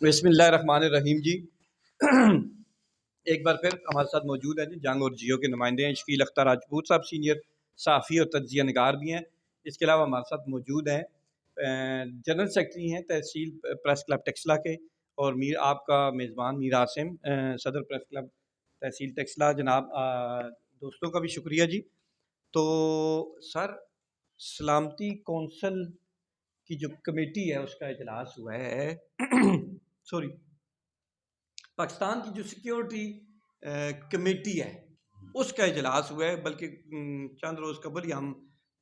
بسم اللہ الرحمن الرحیم جی. ایک بار پھر ہمارے ساتھ موجود ہیں جی جنگ اور جیو کے نمائندے ہیں شکیل اختر راجپوت صاحب، سینئر صحافی اور تجزیہ نگار بھی ہیں. اس کے علاوہ ہمارے ساتھ موجود ہیں جنرل سیکرٹری ہیں تحصیل پریس کلب ٹیکسلا کے، اور آپ کا میزبان میر عاصم، صدر پریس کلب تحصیل ٹیکسلا. جناب دوستوں کا بھی شکریہ جی. تو سر، سلامتی کونسل کی جو کمیٹی ہے اس کا اجلاس ہوا ہے سوری پاکستان کی جو سیکیورٹی کمیٹی ہے اس کا اجلاس ہوا ہے. بلکہ چند روز قبل ہی ہم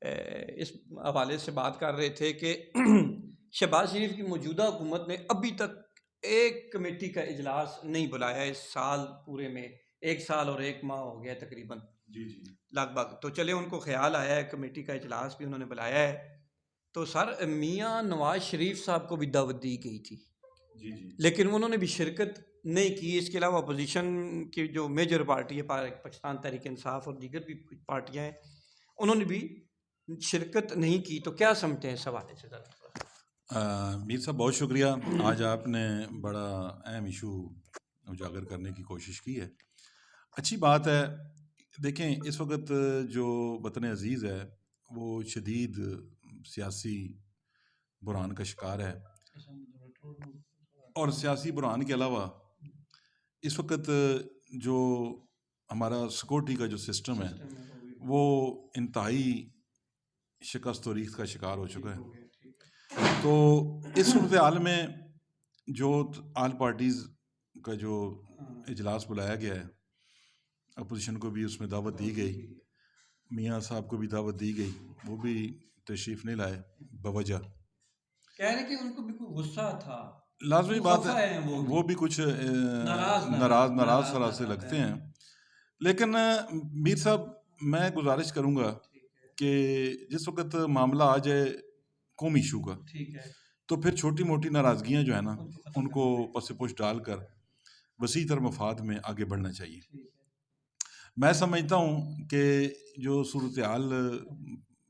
اس حوالے سے بات کر رہے تھے کہ شہباز شریف کی موجودہ حکومت نے ابھی تک ایک کمیٹی کا اجلاس نہیں بلایا اس سال پورے میں. 1 سال اور 1 ماہ ہو گیا تقریباً جی لگ بھگ. تو چلے ان کو خیال آیا ہے کمیٹی کا اجلاس بھی انہوں نے بلایا ہے. تو سر، میاں نواز شریف صاحب کو بھی دعوت دی گئی تھی جی لیکن انہوں نے بھی شرکت نہیں کی. اس کے علاوہ اپوزیشن کی جو میجر پارٹی ہے پاکستان تحریک انصاف اور دیگر بھی کچھ پارٹیاں ہیں، انہوں نے بھی شرکت نہیں کی. تو کیا سمجھتے ہیں اس حوالے سے؟ میر صاحب بہت شکریہ. آج آپ نے بڑا اہم ایشو اجاگر کرنے کی کوشش کی ہے، اچھی بات ہے. دیکھیں، اس وقت جو وطن عزیز ہے وہ شدید سیاسی بحران کا شکار ہے، اور سیاسی بحران کے علاوہ اس وقت جو ہمارا سیکورٹی کا جو سسٹم ہے وہ انتہائی شکست و ریخت کا شکار ہو چکا ہے. تو اس صورتحال میں جو آل پارٹیز کا جو اجلاس بلایا گیا ہے، اپوزیشن کو بھی اس میں دعوت دی گئی، میاں صاحب کو بھی دعوت دی گئی، وہ بھی تشریف نہیں لائے بوجہ. کہہ رہے کہ ان کو بھی کوئی غصہ تھا، لازمی بات ہے، وہ بھی کچھ ناراض طرح سے لگتے ہیں. لیکن میر صاحب، میں گزارش کروں گا کہ جس وقت معاملہ آ جائے قومی ایشو کا، تو پھر چھوٹی موٹی ناراضگیاں جو ہے نا ان کو پس پوش ڈال کر وسیع تر مفاد میں آگے بڑھنا چاہیے. میں سمجھتا ہوں کہ جو صورتحال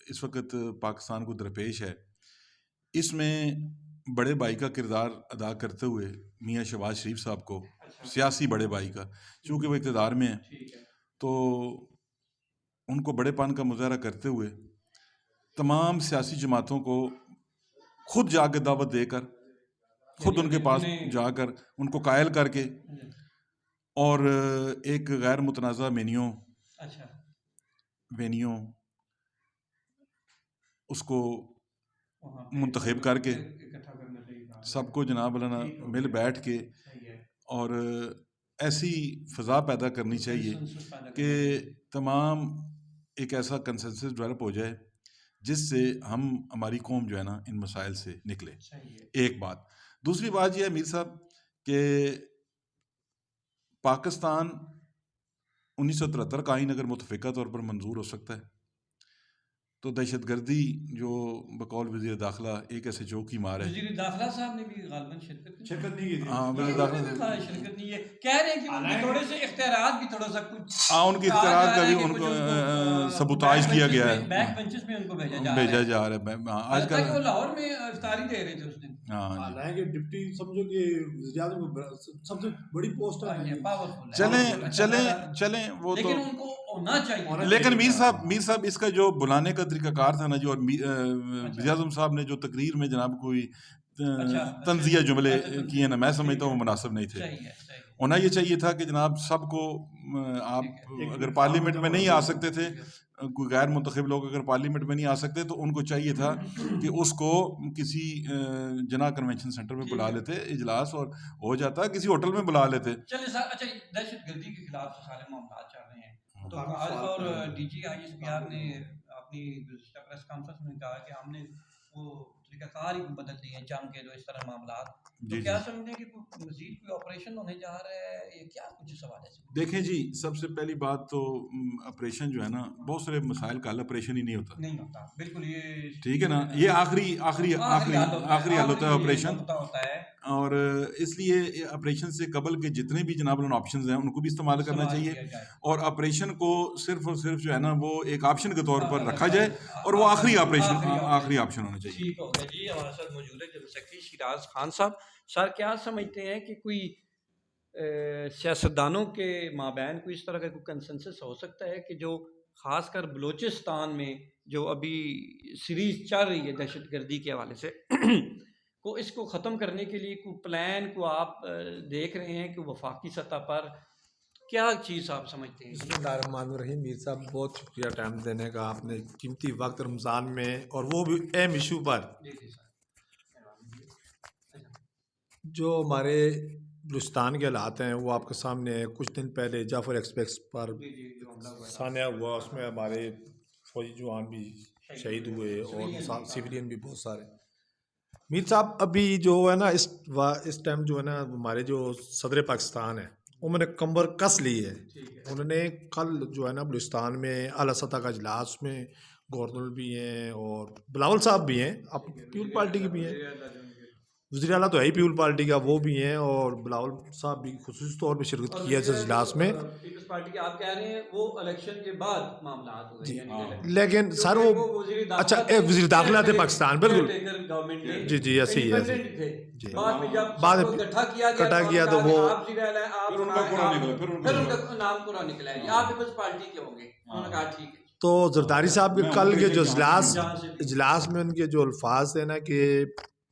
اس وقت پاکستان کو درپیش ہے، اس میں بڑے بھائی کا کردار ادا کرتے ہوئے میاں شہباز شریف صاحب کو، سیاسی بڑے بھائی کا، چونکہ وہ اقتدار میں ہیں، تو ان کو بڑے پن کا مظاہرہ کرتے ہوئے تمام سیاسی جماعتوں کو خود جا کے دعوت دے کر، خود ان کے پاس جا کر ان کو قائل کر کے، اور ایک غیر متنازع وینیو اس کو منتخب کر کے سب کو جناب علانا مل بیٹھ کے اور ایسی فضا پیدا کرنی چاہیے کہ تمام ایک ایسا کنسنسس ڈیولپ ہو جائے جس سے ہماری قوم جو ہے نا ان مسائل سے نکلے. ایک بات. دوسری بات یہ ہے میر صاحب کہ پاکستان 1973 کا آئین اگر متفقہ طور پر منظور ہو سکتا ہے تو دہشت گردی جو بقول وزیر داخلہ ایک ایسے جو کی مار ہے. وزیر داخلہ صاحب نے بھی غالباً شرکت نہیں کی. ہاں، وزیر داخلہ شرکت نہیں ہے. کہہ رہے ہیں کہ ان کے تھوڑے سے اختیارات بھی تھوڑا سا کچھ ان کی اختیارات کا بھی ان کو سبوتاج کیا گیا ہے، بیک بنچز میں ان کو بھیجا جا رہا ہے. آج کل وہ لاہور میں افطاری دے رہے تھے اس دن. حالانکہ ڈپٹی سمجھو کہ وزیر اعظم سب سے بڑی پوسٹ ہے، چلیں وہ تو، لیکن ان کو ہونا چاہیے. لیکن میر صاحب اس کا جو بلانے کا طریقہ کار تھا نا، جو وزیر اعظم صاحب نے جو تقریر میں جناب کوئی تنزیہ جملے کیے نا، میں سمجھتا ہوں وہ مناسب نہیں تھے. ہونا یہ چاہیے تھا کہ جناب سب کو، آپ اگر پارلیمنٹ میں نہیں آ سکتے تھے، کوئی غیر منتخب لوگ اگر پارلیمنٹ میں نہیں آ سکتے تو ان کو چاہیے تھا کہ اس کو کسی جنا کنونشن سینٹر میں بلا لیتے اجلاس، اور ہو جاتا کسی ہوٹل میں بلا لیتے. چلے سر، اچھا، دہشت گردی کے خلاف سارے معاملات چل رہے ہیں، تو آج اور D G I S P R نے اپنی گزشتہ پریس کانفرنس میں کہا کہ ہم نے وہ طریقہ کار ہی بدل دیے ہیں جنگ کے جو اس طرح معاملات. تو کیا سمجھتے ہیں کہ مزید کوئی آپریشن ہونے جا رہا ہے یا کیا کچھ سوال ہے؟ دیکھیں جی، سب سے پہلی بات تو آپریشن جو ہے نا، بہت سارے مسائل کا حل آپریشن ہی نہیں ہوتا. بالکل، یہ ٹھیک ہے نا، یہ آخری حل ہوتا ہے آپریشن. اور اس لیے آپریشن سے قبل کے جتنے بھی جناب آپشنز ہیں ان کو بھی استعمال کرنا چاہیے، اور آپریشن کو صرف اور صرف جو ہے نا وہ ایک آپشن کے طور پر رکھا جائے، اور وہ آخری آپشن ہونا چاہیے۔ ٹھیک ہو گیا جی، ہمارے ساتھ موجود ہے جنرل سیکرٹری شیراز خان صاحب۔ سر کیا سمجھتے ہیں کہ کوئی سیاستدانوں کے مابین کوئی اس طرح کا کوئی کنسنسس ہو سکتا ہے کہ جو خاص کر بلوچستان میں جو ابھی سیریز چل رہی ہے دہشت گردی کے حوالے سے کو اس کو ختم کرنے کے لیے کوئی پلان کو آپ دیکھ رہے ہیں کہ وفاقی سطح پر کیا چیز آپ سمجھتے ہیں؟ بسم اللہ الرحمن الرحیم۔ میر صاحب بہت شکریہ ٹائم دینے کا، آپ نے قیمتی وقت رمضان میں، اور وہ بھی اہم ایشو پر جو ہمارے بلوچستان کے حالات ہیں وہ آپ کے سامنے ہے۔ کچھ دن پہلے جعفر ایکسپریس پر سانحہ ہوا، اس میں ہمارے فوجی جوان بھی شہید ہوئے اور سویلین بھی بہت سارے۔ میر صاحب ابھی جو ہے نا اس ٹائم جو ہے نا ہمارے جو صدر پاکستان ہے انہوں نے کمر کس لی ہے۔ انہوں نے کل جو ہے نا بلوچستان میں اعلیٰ سطح کا اجلاس میں گورنر بھی ہیں اور بلاول صاحب بھی ہیں، اب پیپل پارٹی کے بھی ہیں، وزیر اعلیٰ تو ہے ہی پیپل پارٹی کا، وہ بھی ہیں، اور بلاول صاحب بھی خصوصی طور پہ شرکت کی ہے اس اجلاس میں۔ پیپلز پارٹی کے آپ کہہ رہے ہیں وہ الیکشن کے بعد معاملات ہوئے جی، یعنی لیکن سر وہ اچھا وزیر داخلہ تھے پاکستان، بالکل جی جی ایسے ہی ایسے جی، بعد کٹا کیا تو وہ نام پورا نکلا ہے آپ پیپلز پارٹی کے ہوں گے، انہوں نے کہا ٹھیک ہے۔ تو زرداری صاحب کے کل کے جو اجلاس میں ان کے جو الفاظ تھے نا کہ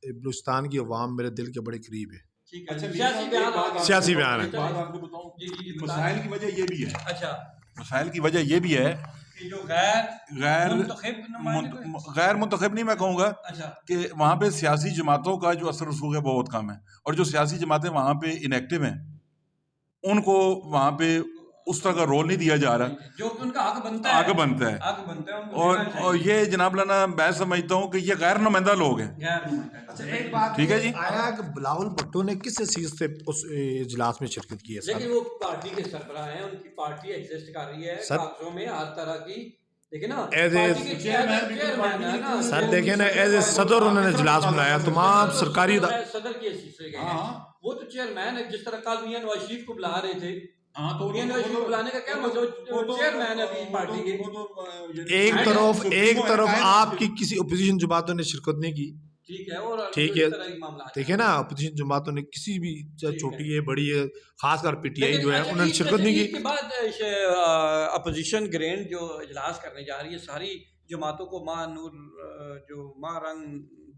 بلوچستان کی عوام میرے دل کے بڑے قریب ہے، سیاسی بیان ہے۔ مسائل کی وجہ یہ بھی ہے، مسائل کی وجہ یہ بھی ہے کہ جو غیر منتخب نہیں میں کہوں گا کہ وہاں پہ سیاسی جماعتوں کا جو اثر رسوخ ہے بہت کم ہے، اور جو سیاسی جماعتیں وہاں پہ انیکٹیو ہیں ان کو وہاں پہ اس طرح کا رول نہیں دیا جا رہا جو ان کا حق بنتا ہے، اور یہ جناب لانا میں سمجھتا ہوں کہ یہ غیر نمائندہ لوگ ہیں۔ ایک بات ٹھیک ہے جی، آیا کہ بلاول بھٹو نے کس چیز سے اس اجلاس میں شرکت کی ہے؟ لیکن وہ پارٹی کے سربراہ ہیں، ان کی پارٹی ایگزسٹ کر رہی ہے کاغذوں میں ہر طرح کی، دیکھیں نا سر دیکھیں نا ایز اے صدر انہوں نے اجلاس بنایا، تمام سرکاری صدر کی حیثیت سے گئے ہیں، وہ تو چیئرمین ہے، جس طرح کل میاں نواز شریف کو بلا رہے تھے، میاں نواز شریف کو بلانے کا کیا مطلب، چیئرمین ہے ابھی پارٹی کے۔ ایک طرف آپ کی کسی اپوزیشن جماعتوں نے شرکت نہیں کی، ٹھیک ہے، دیکھیں نا اپوزیشن جماعتوں نے کسی بھی چاہے چھوٹی ہے بڑی ہے، خاص کر پی ٹی آئی جو ہے انہوں نے شرکت نہیں کی۔ کے بعد اپوزیشن گرینڈ جو اجلاس کرنے جا رہی ہے ساری جماعتوں کو، ماں نور جو ماں رنگ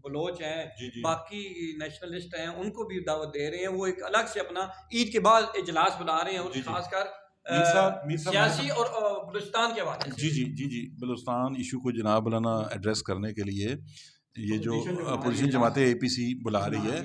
بلوچ ہیں، باقی نیشنلسٹ ہیں، ان کو بھی دعوت دے رہے ہیں، وہ ایک الگ سے اپنا عید کے بعد اجلاس بنا رہے ہیں، اور خاص کر سیاسی اور بلوچستان کے حوالے سے۔ جی بلوچستان ایشو کو جناب لانا ایڈریس کرنے کے لیے یہ جو اپوزیشن جماعتیں اے پی سی بلا رہی ہے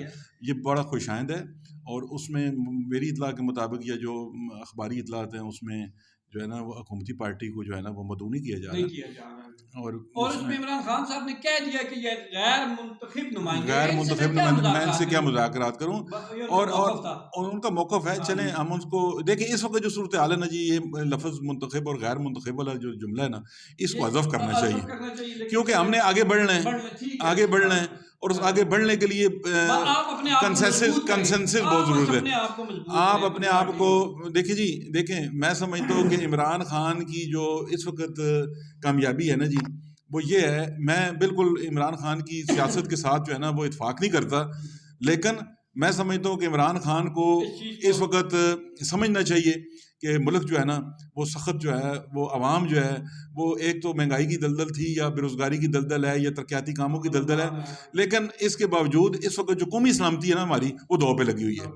یہ بڑا خوش آئند ہے، اور اس میں میری اطلاع کے مطابق یا جو اخباری اطلاعات ہیں اس میں جو ہے نا وہ حکومتی پارٹی کو جو ہے نا وہ مدعو نہیں کیا جا رہا، اور اس میں عمران خان صاحب نے کہہ دیا کہ یہ غیر منتخب نمائندے، میں ان سے کیا مذاکرات کروں، اور ان کا موقف ہے۔ چلیں ہم اس کو دیکھیں، اس وقت جو صورتحال ہے نا جی، یہ لفظ منتخب اور غیر منتخب والا جو جملہ ہے نا اس کو حذف کرنا چاہیے، کیونکہ ہم نے آگے بڑھنا ہے، اور اس آگے بڑھنے کے لیے کنسنسس بہت ضرورت ہے۔ آپ اپنے آپ کو دیکھیں میں سمجھتا ہوں کہ عمران خان کی جو اس وقت کامیابی ہے نا جی وہ یہ ہے، میں بالکل عمران خان کی سیاست کے ساتھ جو ہے نا وہ اتفاق نہیں کرتا، لیکن میں سمجھتا ہوں کہ عمران خان کو اس وقت سمجھنا چاہیے کہ ملک جو ہے نا وہ سخت جو ہے، وہ عوام جو ہے وہ ایک تو مہنگائی کی دلدل تھی یا بے روزگاری کی دلدل ہے یا ترقیاتی کاموں کی دلدل ہے، لیکن اس کے باوجود اس وقت جو قومی سلامتی ہے نا ہماری وہ دو پہ لگی ہوئی ہے۔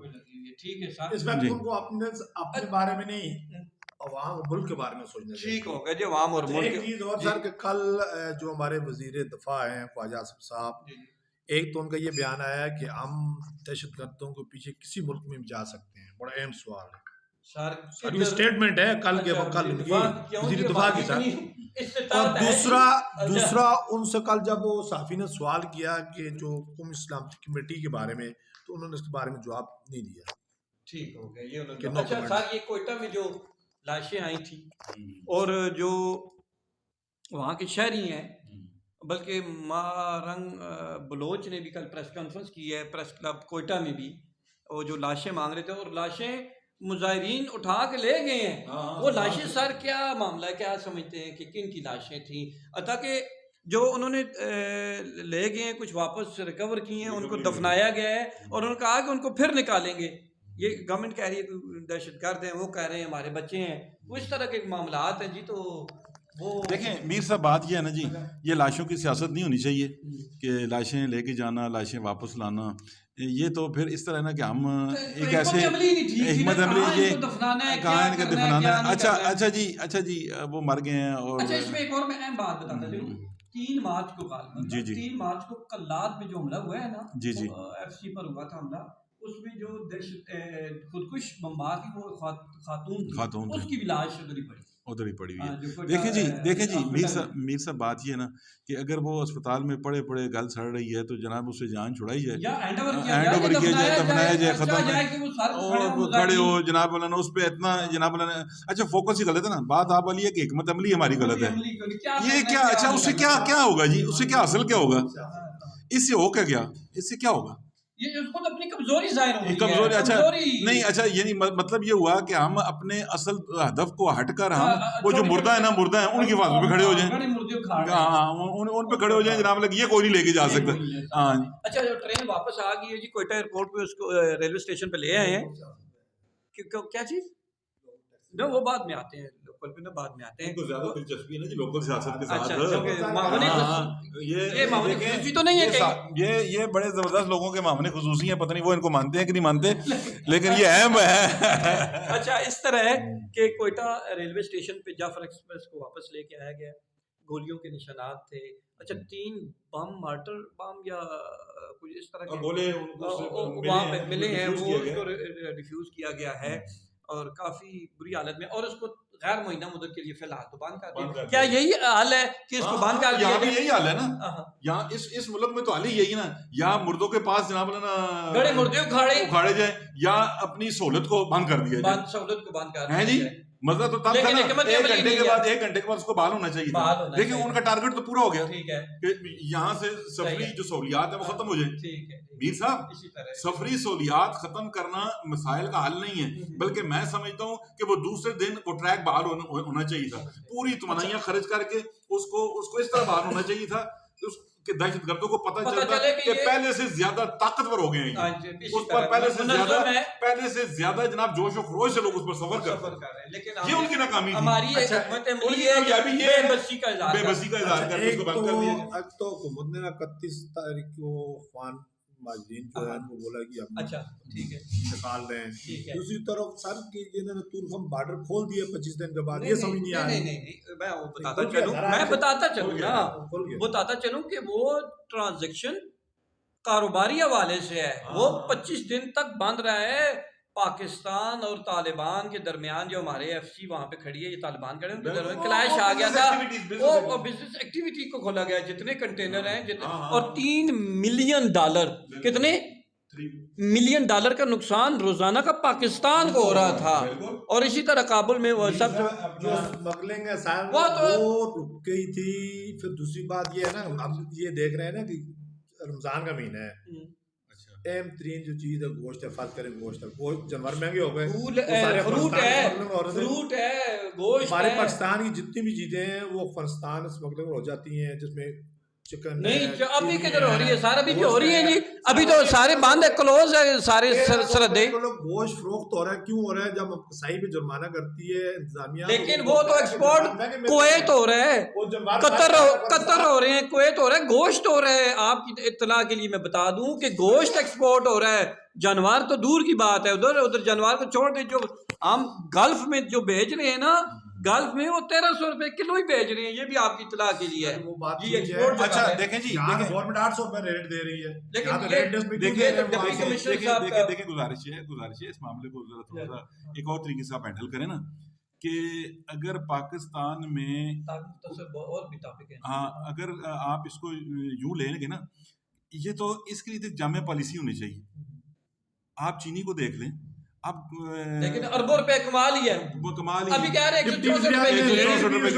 اس وقت ان کو اپنے بارے میں نہیں، عوام ملک کے بارے میں سوچنا چاہیے۔ ٹھیک ہو گیا جی، عوام اور ملک۔ ایک چیز اور سر کہ کل جو ہمارے وزیر دفاع ہیں خواجہ آصف صاحب، ایک تو ان کا یہ بیان آیا کہ ہم دہشت گردوں کے پیچھے کسی ملک میں بھی جا سکتے ہیں، بڑا اہم سوال ہے سر، یہ اسٹیٹمنٹ ہے کل ان کی وزیر دفاع کی سر۔ اور دوسرا ان سے کل جب وہ صحافی نے سوال کیا کہ جو قومی اسلامتی کمیٹی کے بارے میں، تو انہوں نے اس کے بارے میں جواب نہیں دیا۔ ٹھیک ہو گیا یہ۔ اچھا سر، یہ کوئٹہ میں جو لاشیں آئی تھی اور جو وہاں کے شہری ہیں بلکہ مارنگ بلوچ نے بھی کل پریس کانفرنس کی ہے پریس کلب کوئٹہ میں بھی، وہ جو لاشیں مانگ رہے تھے اور لاشیں مظاہرین اٹھا کے لے گئے ہیں. وہ لاشیں سر کیا معاملہ ہے، کیا سمجھتے ہیں کہ کن کی لاشیں تھیں؟ عطا کہ جو انہوں نے لے گئے ہیں کچھ واپس ریکور کی ہیں، ان کو دفنایا گیا ہے اور انہوں نے کہا کہ ان کو پھر نکالیں گے. یہ گورنمنٹ کہہ رہی ہے دہشت گرد ہیں، وہ کہہ رہے ہیں ہمارے بچے ہیں، وہ اس طرح کے معاملات ہیں جی. تو وہ دیکھیں میر صاحب بات یہ ہے نا جی، یہ لاشوں کی سیاست نہیں ہونی چاہیے کہ لاشیں لے کے جانا، لاشیں واپس لانا. یہ تو پھر اس طرح ہے نا کہ ہم ایک ایسے حکمت عملی یہ کہاں ان کا دفنانا ہے. اچھا جی وہ مر گئے ہیں. اور اچھا اس میں ایک اور میں اہم بات بتاتا چلوں. 3 مارچ کو غالباً 3 مارچ کو کلات میں جو حملہ ہوا ہے نا، ایف سی پر ہوا تھا حملہ، اس میں جو خودکش بمبار کی وہ خاتون تھی، اس کی بھی لاش ادھر ہی پڑی ہوئی ہے. دیکھیں جی میر صاحب بات یہ ہے نا کہ اگر وہ اسپتال میں پڑے گل سڑ رہی ہے تو جناب اس سے جان چھڑائی جائے، ہینڈ اوور کیا جائے، دفنایا جائے، ختم ہے. کھڑے ہو جناب مولانا اس پہ اتنا جناب مولانا. اچھا فوکس ہی غلط ہے نا، بات آپ والی ہے کہ حکمت عملی ہماری غلط ہے. یہ کیا اچھا اس سے کیا ہوگا جی، اس سے کیا حاصل کیا ہوگا، اس سے ہو کیا اس سے کیا ہوگا؟ یہ خود اپنی کمزوری ظاہر ہو رہی ہے. کمزوری اچھا نہیں، اچھا یعنی مطلب یہ ہوا کہ ہم اپنے اصل ہدف کو ہٹ کر ہم وہ جو مردہ ہے نا مردہ ہیں ان کی حفاظت پہ کھڑے ہو جائیں. ہاں ان پہ کھڑے ہو جائیں جناب. لگ یہ کوئی نہیں لے کے جا سکتا. ہاں اچھا جو ٹرین واپس آ گئی ہے جی کوئٹہ ایئرپورٹ پہ، اس کو ریلوے اسٹیشن پہ لے آئے ہیں. کیا چیز نہ وہ بعد میں آتے ہیں، لوکل پہ نہ بعد میں آتے ہیں. ان کو زیادہ دلچسپی ہے نا جی لوکل سیاست کے ساتھ. یہ بڑے زبردست لوگوں کے معاملے خصوصی ہیں، پتہ نہیں وہ ان کو مانتے ہیں کہ نہیں مانتے، لیکن یہ اہم ہے. اچھا اس طرح ہے کہ کوئٹہ ریلوے اسٹیشن پہ جعفر ایکسپریس کو واپس لے کے آیا گیا. گولیوں کے نشانات تھے. اچھا 3 بم مارٹر بم یا کچھ اس طرح کے گولے وہاں پہ ملے ہیں، وہ اس کو ڈیفیوز کیا گیا ہے اور کافی بری حالت میں. اور اس کو غیر معینہ مدت کے لیے فی الحال تو بند کر دیا. کیا یہی حال ہے کہ اس کو بند کر دیا؟ یہاں بھی یہی حال ہے نا، یہاں اس ملک میں تو حال ہی یہی نا، یا مردوں کے پاس جناب نا بڑے مردے اکھاڑے جائیں یا اپنی سہولت کو بند کر دیا جائے. سہولت کو بند کر دیا جی. مزہ تو تب تھا نا 1 گھنٹے کے بعد اس کو بحال ہونا چاہیے تھا. لیکن ان کا ٹارگٹ تو پورا ہو گیا کہ یہاں سے سفری جو سہولیات ہیں وہ ختم ہو جائیں. میر صاحب سفری سہولیات ختم کرنا مسائل کا حل نہیں ہے، بلکہ میں سمجھتا ہوں کہ وہ دوسرے دن وہ ٹریک بحال ہونا چاہیے تھا. پوری توانائیاں خرچ کر کے اس کو اس طرح بحال ہونا چاہیے تھا کہ دہشت گردوں کو پتہ چلتا کہ پہلے سے زیادہ طاقتور ہو گئے ہیں، اس پر پہلے سے زیادہ جناب جوش و خروش سے لوگ اس پر سفر کر رہے ہیں. لیکن یہ ان کی ناکامی تھی. ہماری حکمت عملی ہے بے بسی کا اظہار کر کے اس کو بند کر دیا. اب تو حکومت نے 31 تاریخ کو خوان ماجدین جو ہے ان کو بولا کہ ہم نکال رہے ہیں. دوسری طرف سر کی جنہوں نے تورخم بارڈر کھول دیا 25 دن کے بعد، یہ سمجھ نہیں آیا. نہیں میں بتاتا چلوں کہ وہ ٹرانزیکشن کاروباری حوالے سے ہے. وہ 25 دن تک بند رہا ہے. پاکستان اور طالبان کے درمیان جو ہمارے ایف سی وہاں پہ کھڑی ہے، یہ طالبان کھڑے ہیں، ان کے درمیان کلیش آ گیا تھا. وہ بزنس ایکٹیویٹی کو کھولا گیا، جتنے کنٹینر ہیں اور $3 ملین کتنے $1 ملین کا نقصان روزانہ کا پاکستان کو ہو رہا تھا. اور اسی طرح کابل میں وہ سب جو اسمگلنگ ہے صاحب وہ رک گئی تھی. پھر دوسری بات یہ ہے نا، ہم یہ دیکھ رہے ہیں نا کہ رمضان کا مہینہ ہے، اہم ترین جو چیز ہے گوشت ہے. فرض کریں گوشت جانور مہنگے ہو گئے، فروٹ ہے، گوشت. ہمارے پاکستان کی جتنی بھی چیزیں ہیں وہ افغانستان اسمگلنگ ہو جاتی ہیں، جس میں چکن نہیں ابھی کدھر ہو رہی ہے سارا ابھی بھی ہو رہی ہے جی. ابھی تو سارے بند ہے، کلوز ہے سارے سرحدیں. گوشت فروخت ہو رہا ہے، کیوں ہو رہا ہے؟ جب صحیح پہ جرمانہ کرتی ہے انتظامیہ. لیکن وہ تو ایکسپورٹ کویت ہو رہا ہے، قطر ہو رہے ہیں، کویت ہو رہا ہے، گوشت ہو رہا ہے. آپ کی اطلاع کے لیے میں بتا دوں کہ گوشت ایکسپورٹ ہو رہا ہے. جانور تو دور کی بات ہے، ادھر جانور کو چھوڑ دیں. جو ہم گلف میں جو بیچ رہے ہیں نا، گلف میں وہ 1300 روپے کلو ہی بیچ رہے ہیں. یہ بھی آپ کی اطلاع کے لیے ہے. وہ بات اچھا دیکھیں جی، گورنمنٹ 800 روپے ریٹ دے رہی ہے. دیکھیں گزارش ہے اس معاملے کو ذرا تھوڑا سا ایک اور طریقے سے آپ ہینڈل کریں نا، کہ اگر پاکستان میں ہاں اگر آپ اس کو یوں لیں گے نا، یہ تو اس کے لیے جامع پالیسی ہونی چاہیے. آپ چینی کو دیکھ لیں، اب لیکن اربوں روپے کما لیا ہے. وہ کمال ابھی کہہ رہے ہیں 164 روپے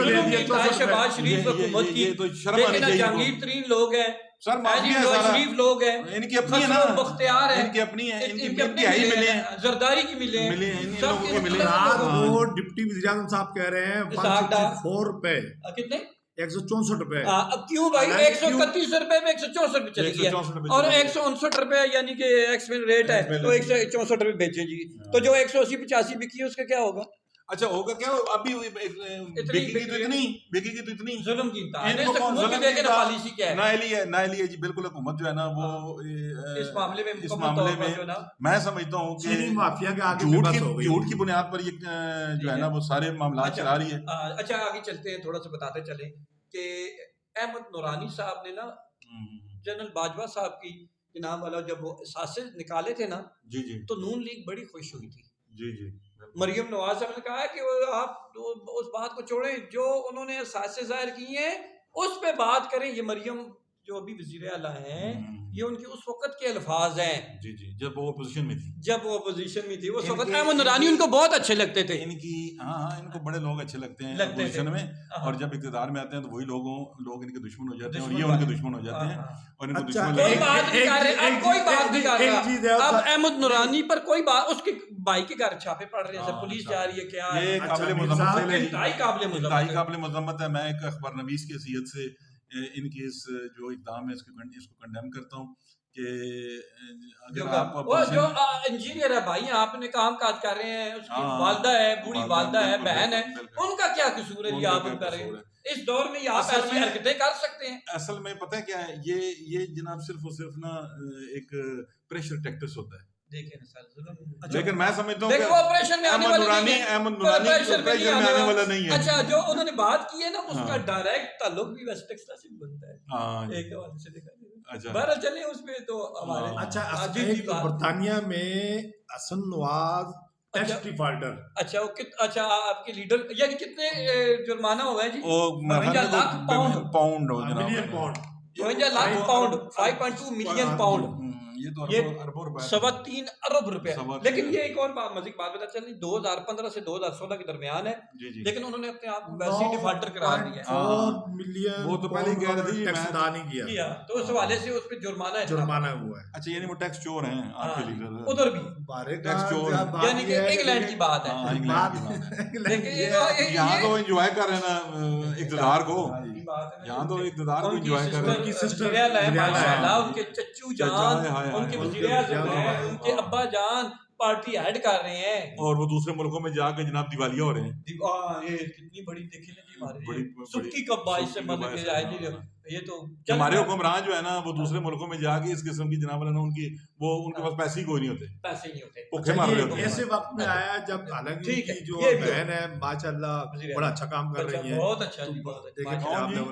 شہباز شریف حکومت کی. لیکن جہانگیر ترین لوگ ہیں, سر مافیا نواز شریف لوگ ہیں, ان کی اپنی ہے نا, بختیار ہے, ان کی اپنی ہے, ان کی کی اپنی ہی ملے ہیں, زرداری کی ملے ہیں, ملے ہیں, ان سب لوگوں کے کے ملے ہیں. رات کو ڈپٹی وزیر اعظم صاحب کہہ رہے ہیں 164 روپے, کتنے 164 روپے. اب کیوں بھائی 131 روپے میں 164 روپے چلی گیا, اور 159 روپے یعنی کہ ایکسپائر ریٹ ہے تو 164 روپے بیچے جی. تو جو 180 85 بکی ہے اس کا کیا ہوگا؟ اچھا ہوگا کیا ابھی بکی کی تو اتنی ظلم کی پالیسی کیا ہے, نائلی ہے جی. بالکل حکومت جو ہے نا وہ اس معاملے میں میں سمجھتا ہوں کہ مافیا کے آگے جھوٹ کی بنیاد پر یہ جو ہے نا وہ سارے معاملات چلا رہی ہے. اچھا آگے چلتے ہیں, تھوڑا سا بتاتے چلیں کہ احمد نورانی صاحب نے نا جنرل باجوہ صاحب کی جناب والا جب وہ اثاثے نکالے تھے نا, جی جی, تو نون لیگ بڑی خوش ہوئی تھی. جی جی, مریم نواز صاحب نے کہا کہ آپ اس بات کو چھوڑیں جو انہوں نے اثاثے ظاہر کیے ہیں اس پہ بات کریں. یہ مریم جو ابھی وزیر اعلیٰ ہیں یہ ان کے اس وقت کے الفاظ ہیں. جی جی, جب وہ اپوزیشن میں تھی اس وقت احمد نورانی ان کو بہت اچھے لگتے تھے. ان کی ان کو بڑے لوگ اچھے لگتے ہیں اپوزیشن میں, اور جب اقتدار میں آتے ہیں تو وہی لوگ ان کے دشمن ہو جاتے ہیں, اور یہ ان کے دشمن ہو جاتے ہیں, اور ان کو دشمن کوئی بات نہیں کر رہے, اب کوئی بات نہیں کر رہا. اب احمد نورانی پر کوئی بات, اس کے بھائی کے گھر چھاپے پڑ رہے ہیں, پولیس جا رہی ہے, کیا یہ انتہائی قابل مذمت ہے. میں ایک اخبار نویس کی حیثیت سے ان کی اس جو اقدام ہے اس کو کنڈیم کرتا ہوں کہ اگر آپ جو انجینئر ہے بھائی, آپ نے کام کاج کر رہے ہیں, اس کی والدہ ہے, بوڑھی والدہ ہے, بہن ہے, ان کا کیا قصور ہے یہ آپ ان کا رہے ہیں اس دور میں, آپ ایسی حرکتیں کر سکتے ہیں؟ اصل میں پتہ ہے کیا ہے, یہ جناب صرف اور صرف نا ایک پریشر ٹیکٹس ہوتا ہے. لیکن میں سمجھتا ہوں کہ آپریشن میں احمد نورانی پریشر میں آنے والا نہیں ہے. اچھا جو انہوں نے بات کی ہے نا, اس کا ڈائریکٹ تعلق بھی ویسٹ ٹیکساس سے بنتا ہے, ایک حوالے سے دیکھا جائے. بہرحال چلیں اس پہ تو ہمارے. اچھا برطانیہ میں حسن نواز ٹیکس ڈیفالٹر, اچھا آپ کے لیڈر یعنی کتنے جرمانہ ہوا ہے جی؟ 52 lakh pound, 52 lakh pound, 5.2 million pound, یہ تو اربوں روپے, 3.25 ارب روپے. لیکن یہ ایک اور مزید بات پتا چلی, 2015 سے 2016 کے درمیان ہے, لیکن انہوں نے اپنے آپ کو ویسے ہی ڈیفالٹر قرار دیا ہے. وہ تو پہلے کہہ رہے تھے ٹیکس ادا نہیں کیا, تو اس حوالے سے اس پہ جرمانہ ہوا ہے. اچھا یعنی وہ ٹیکس چور ہیں آپ کے لیڈر, ادھر بھی ٹیکس چور, یعنی کہ انگلینڈ کی بات ہے. یہاں تو انجوائے کر رہے ہیں نا اقتدار کو, یہاں تو اقتدار کو انجوائے کر رہے ہیں. ان کے چچو جان, ان کے وزیر اعظم ہیں, ان کے ابا جان پارٹی ایڈ کر رہے ہیں, اور وہ دوسرے ملکوں میں جا کے جناب دیوالیاں ہو رہے ہیں. یہ کتنی بڑی دیکھیں نا جی, ہمارے سکی کب باعث سے مطلب کہ آئے جی, یہ تو ہمارے حکمران جو ہے نا وہ دوسرے ملکوں میں جا کے اس قسم کی جناب ان کی وہ ان کے پاس پیسے ہی کوئی نہیں ہوتے, پیسے نہیں ہوتے, بھوکے مر رہے ہوتے. ایسے وقت میں آیا جب حالانکہ جو بہن ہے ماشاءاللہ بڑا اچھا کام کر رہی ہے, بہت اچھا جی.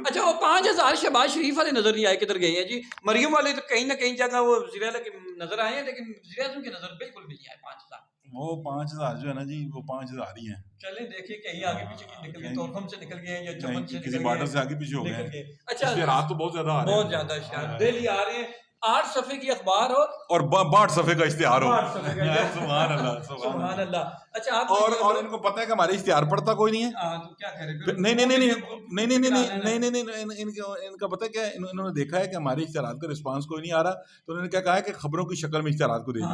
اچھا وہ 5000 شہباز شریف والے نظر نہیں آئے, کدھر گئے ہیں جی؟ مریم والے تو کہیں نہ کہیں جگہ وہ وزیر اعلیٰ کے نظر آئے ہیں, لیکن وزیر اعظم کے نظر بالکل بھی نہیں آئے. 5000 وہ 5000 جو ہے نا جی, وہ 5000 ہی ہیں. چلیں دیکھیے کہیں آگے پیچھے نکل گئے, تورخم سے نکل گئے یا چمن سے کسی بارڈر سے آگے پیچھے ہو گئے. اچھا اشتہارات تو بہت زیادہ آ رہے ہیں, بہت زیادہ اشتہار ڈیلی آ رہے ہیں, 8 صفحے کی اخبار ہو اور 62 صفحے کا اشتہار ہو. سبحان اللہ, سبحان اللہ. اچھا اور ان کو پتہ ہے کہ ہمارے اشتہار پڑھتا کوئی نہیں ہے. کیا کریں, نہیں, ان کا پتہ کیا ہے, انہوں نے دیکھا ہے کہ ہمارے اشتہارات کا رسپانس کوئی نہیں آ رہا, تو انہوں نے کیا کہا ہے کہ خبروں کی شکل میں اشتہارات کو دے دیں.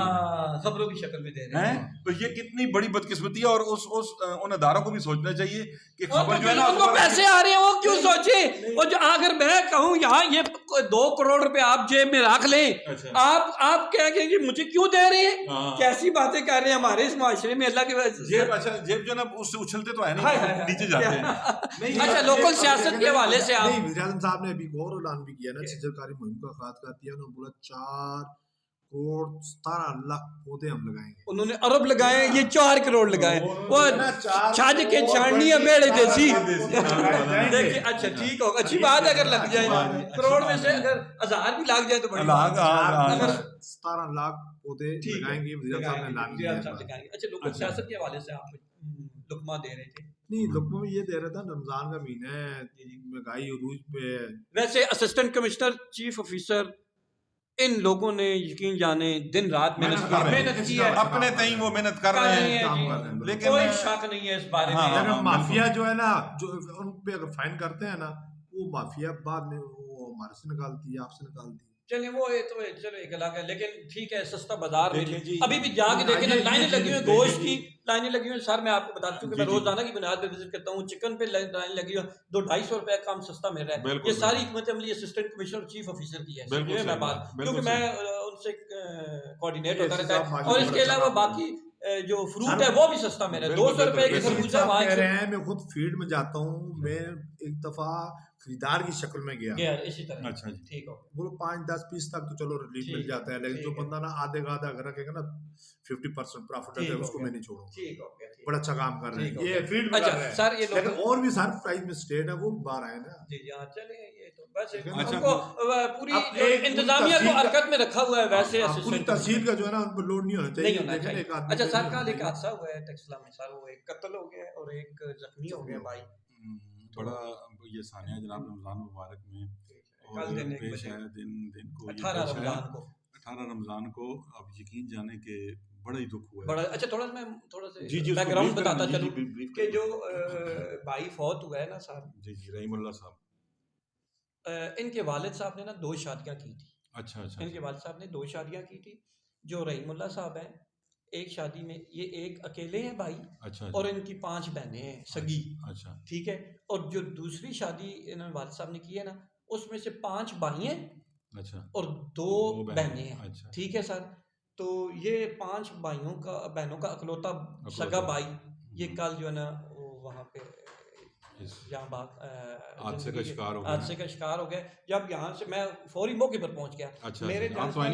خبروں کی شکل میں دے رہے ہیں. تو یہ کتنی بڑی بدقسمتی ہے, اور ان اداروں کو بھی سوچنا چاہیے کہ خبر جو ہے نا ان کو پیسے آ رہے ہیں, وہ کیوں سوچیں. اور جو اگر میں کہوں یہاں یہ 2 کروڑ روپے آپ جیب میں رکھ لیں, آپ کیا کہیں گے مجھے کیوں دے رہے ہیں, کیسی باتیں کر رہے ہیں ہمارے اس معاشرے میں. اللہ کی وجہ جیب جو نا اس سے اچھلتے تو ہے نہیں, نیچے جاتے ہیں. اچھا لوکل سیاست کے حوالے سے آپ وزیر اعظم صاحب نے ابھی غور اعلان بھی کیا نا, سرکاری مہم کا آغاز کر دیا, انہوں نے بولا 4 کروڑ 17 لاکھ پودے ہم لگائیں گے. انہوں نے ارب لگائے, یہ 4 کروڑ لگائے. وہ چھاج کے چھاننی ہے بیڑے دیسی. دیکھیں اچھا ٹھیک ہوگا, اچھی بات ہے اگر لگ جائے, کروڑ میں سے اگر 1000 بھی لگ جائے تو بڑی بات ہے. 17 لاکھ پودے لگائیں گے وزیر صاحب نے اعلان کیا. اچھا لوکل سیاست کے حوالے سے آپ لقمہ دے رہے تھے. نہیں, لقمہ میں یہ دے رہا تھا, رمضان کا مہینہ ہے, مہنگائی عروج پہ ہے. ویسے اسسٹنٹ کمشنر چیف آفیسر ان لوگوں نے یقین جانے دن رات محنت کی ہے, اپنے تئیں وہ محنت کر رہے ہیں, لیکن کوئی شک نہیں ہے اس بارے میں. لیکن مافیا جو ہے نا, جو ان پہ اگر فائن کرتے ہیں نا, وہ مافیا بعد میں وہ ہمارے سے نکالتی ہے, آپ سے نکالتی ہے. چلیں وہ تو چلو ایک الگ ہے, لیکن ٹھیک ہے سستا بازار میں ابھی بھی جا کے دیکھیں لائنیں لگی ہوئی, گوشت کی لائنیں لگی ہوئی. سر میں آپ کو بتا دوں کہ میں روزانہ کی بنیاد پہ وزٹ کرتا ہوں, چکن پہ لائن لگی ہوئی, 200-250 روپے کام سستا مل رہا ہے. یہ ساری حکمت عملی اسسٹنٹ کمشنر چیف آفیسر کی ہے, میں بات, کیونکہ میں ان سے کوآرڈینیٹ ہوتا رہتا ہے. اور اس کے علاوہ باقی جو فروٹ ہے وہ بھی سستا مل رہا ہے, 200 روپے کی خربوزہ وہاں کہہ رہے ہیں. میں خود فیلڈ میں جاتا ہوں, میں ایک دفعہ خریدار کی شکل میں گیا اسی طرح. اچھا جی, ٹھیک ہو, وہ 5-10 پیس تک تو چلو ریلیف مل جاتا ہے, لیکن جو بندہ نا آدھے کا آدھا اگر رکھے گا نا 50% پروفٹ ہے, اس کو میں نہیں چھوڑوں گا. بڑا اچھا کام کر رہے ہیں یہ فیلڈ میں. اچھا سر یہ لیکن اور بھی سر پرائز میں اسٹیٹ ہے وہ باہر آئے نا. جی ہاں چلیں, یہ تو بس ان کو پوری انتظامیہ کو حرکت میں رکھا ہوا ہے. ویسے پوری تحصیل کا جو ہے نا ان پر لوڈ نہیں ہونا چاہیے. اچھا سر کل ایک حادثہ ہوا ہے ٹیکسلا میں, سر وہ ایک قتل ہو گیا اور ایک زخمی ہو گیا بھائی. بڑا یہ ثانیہ جناب رمضان مبارک میں اور پیش ہے دن کو 18 رمضان کو. اب یقین جانے کہ بڑا ہی دکھ ہوا ہے. بڑا اچھا تھوڑا سا بیک گراؤنڈ بتاتا چلوں کہ جو بھائی فوت ہوا ہے نا صاحب, جی رحیم اللہ صاحب, ان کے والد صاحب نے نا 2 شادیاں کی تھی. اچھا ان کے والد صاحب نے 2 شادیاں کی تھی. جو رحیم اللہ صاحب ہیں ایک شادی میں یہ ایک اکیلے ہیں بھائی, اور ان کی 5 بہنیں ہیں سگی. اچھا ٹھیک ہے, اور جو دوسری شادی انہوں نے والد صاحب نے کی ہے نا, اس میں سے 5 بھائی ہیں اور 2 بہنیں ہیں. ٹھیک ہے سر, تو یہ 5 بہنوں کا اکلوتا سگا بھائی یہ کل جو ہے نا وہاں پہ جہاں حادثے کا شکار ہو گئے. جب یہاں سے میں فوری موقع پر پہنچ گیا, میرے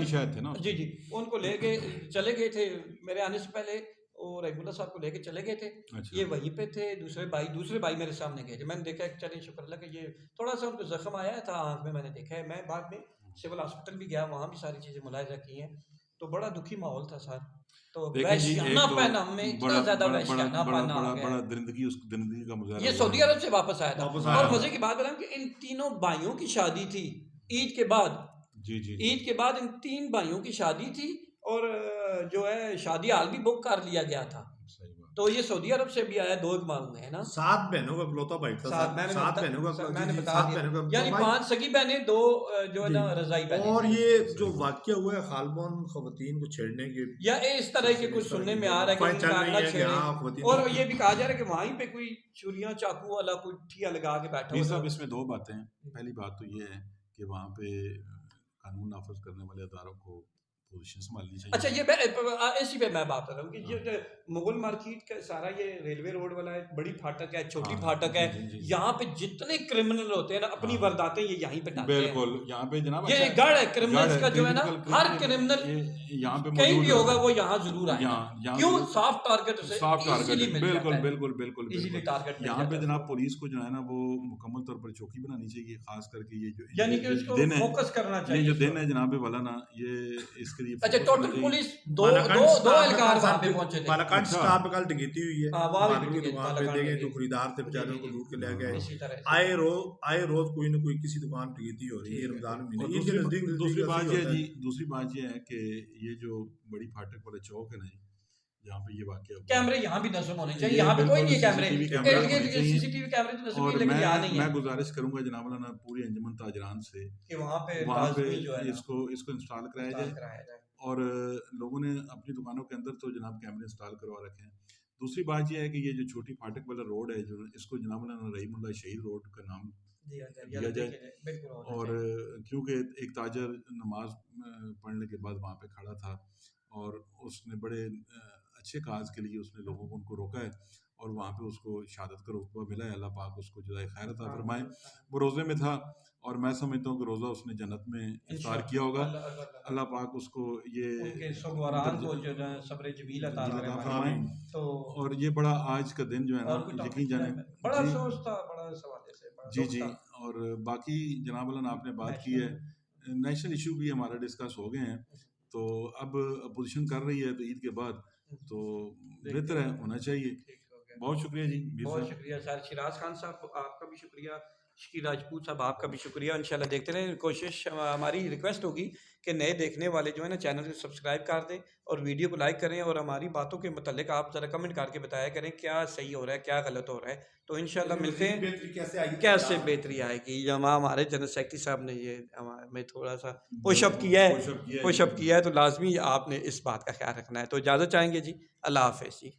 شاید تھے نا, جی ان کو لے کے چلے گئے تھے میرے آنے سے پہلے, اور رحیم اللہ صاحب کو لے کے چلے گئے تھے. یہ وہیں پہ تھے, دوسرے بھائی میرے سامنے گئے تھے. میں نے دیکھا چلیں شکر اللہ کہ یہ تھوڑا سا ان کو زخم آیا تھا آنکھ میں, میں نے دیکھا ہے. میں بعد میں سول ہاسپٹل بھی گیا, وہاں بھی ساری چیزیں ملاحظہ کی ہیں. تو بڑا دکھی ماحول تھا سر. تو وحشیانہ پن ہم میں اتنا زیادہ وحشیانہ پن آ گیا, بڑا درندگی کا مظاہرہ. یہ سعودی عرب سے واپس آیا تھا. اور مزے کی بات بتاؤں کہ ان تینوں بھائیوں کی شادی تھی عید کے بعد. عید کے بعد ان 3 بھائیوں کی شادی تھی, اور جو ہے شادی ہال بھی بک کر لیا گیا تھا. تو یہ سعودی عرب سے بھی آیا, 2 اجماع ہوئے ہیں نا. 7 بہنوں کا اکلوتا بھائی تھا. 7 بہنوں کا, میں نے بتا دیا, یعنی 5 سگی بہنیں, 2 جو ہے نا رضائی بہنیں. اور یہ جو واقعہ ہوا ہے خالبون خواتین کو چھیڑنے کے, یا اس طرح کے کچھ سننے میں آ رہا ہے کہ اور یہ بھی کہا جا رہا ہے کہ وہیں پہ کوئی چھریاں چاقو والا کوئی ٹھیا لگا کے بیٹھا ہوا. صاحب اس میں 2 باتیں ہیں. پہلی بات تو یہ ہے کہ وہاں پہ قانون نافذ کرنے والے اداروں کو پوزیشن سنبھالنی چاہیے. اچھا یہ اسی پہ میں بات کر رہا ہوں کہ یہ مغل مارکیٹ کا سارا یہ ریلوے روڈ والا ہے, بڑی پھاٹک ہے, چھوٹی پھاٹک ہے, یہاں پہ جتنے کرمنل ہوتے ہیں نا اپنی وارداتیں یہ یہیں پہ ڈالتے ہیں. بالکل یہاں پہ جناب یہ گڑھ ہے کرمنلز کا جو ہے نا, ہر کرمنل یہاں پہ کہیں بھی ہوگا وہ یہاں ضرور آئے گا. کیوں؟ سافٹ ٹارگٹ سے بالکل یہاں پہ جناب پولیس کو جو ہے نا وہ مکمل طور پر چوکی بنانی چاہیے, خاص کر کے یہ جو یعنی کہ اس کو فوکس کرنا چاہیے. یہ جو دن ہے جناب والا نا, یہ اس کے لیے اچھا ٹوٹل پولیس 2 اہلکار وہاں پہ پہنچے تھے. بالاکنڈ سٹاپ پہ کل ڈکیتی ہوئی ہے, دکان پہ دے گئے, جو خریدار تھے بیچاروں کو لوٹ کے لے گئے. آئے روز کوئی نہ کوئی کسی دکان پہ ہو رہی ہے رمضان میں. دوسری بات یہ ہے کہ یہ جو بڑی پھاٹک والے چوک ہے نا جی, جہاں پہ یہ واقعہ کیمرے یہاں بھی نصب ہونے چاہیے. یہاں پہ کوئی نہیں ہے کیمرے, سی سی ٹی وی کیمرے تو نصب, لیکن یہاں نہیں ہے. میں گزارش کروں گا جناب مولانا پوری انجمن تاجران سے کہ وہاں پہ اس کو انسٹال کرایا جائے, اور لوگوں نے اپنی دکانوں کے اندر تو جناب کیمرے انسٹال کروا رکھے ہیں. دوسری بات یہ ہے کہ یہ جو چھوٹی پھاٹک والا روڈ ہے, جو اس کو جناب مولانا رحیم اللہ شہید روڈ کا نام دیا جائے. اور کیونکہ ایک تاجر نماز پڑھنے کے بعد وہاں پہ کھڑا تھا, اور اس نے بڑے اچھے کاز کے لیے اس نے لوگوں کو ان کو روکا ہے, اور وہاں پہ اس کو شہادت کا رتبہ ملا ہے. اللہ پاک اس کو جزائے خیر عطا فرمائے. وہ روزے میں تھا, اور میں سمجھتا ہوں کہ روزہ اس نے جنت میں افطار کیا ہوگا. اللہ پاک اس کو یہ صبر جمیل عطا فرمائے. اور یہ بڑا آج کا دن جو ہے نا, یقین جانے بڑا افسوس تھا, بڑا سوال سے جی. اور باقی جناب اللہ آپ نے بات کی ہے, نیشنل ایشو بھی ہمارا ڈسکس ہو گئے ہیں. تو اب اپوزیشن کر رہی ہے تو عید کے بعد, تو بہتر ہے, ہونا چاہیے. بہت شکریہ جی. بہت شکریہ سر شیراز خان صاحب, آپ کا بھی شکریہ. شکیل راجپوت صاحب آپ کا بھی شکریہ. انشاءاللہ دیکھتے رہیں. کوشش ہماری ریکویسٹ ہوگی کہ نئے دیکھنے والے جو ہے نا چینل کو سبسکرائب کر دیں اور ویڈیو کو لائک کریں, اور ہماری باتوں کے متعلق آپ ذرا کمنٹ کر کے بتایا کریں کیا صحیح ہو رہا ہے کیا غلط ہو رہا ہے. تو انشاءاللہ ملتے ہیں کیسے بہتری آئے گی. ہمارے جنرل سیکرٹری صاحب نے یہ ہمیں تھوڑا سا پش اپ کیا ہے تو لازمی آپ نے اس بات کا خیال رکھنا ہے. تو اجازت چاہیں گے جی. اللہ حافظ جی.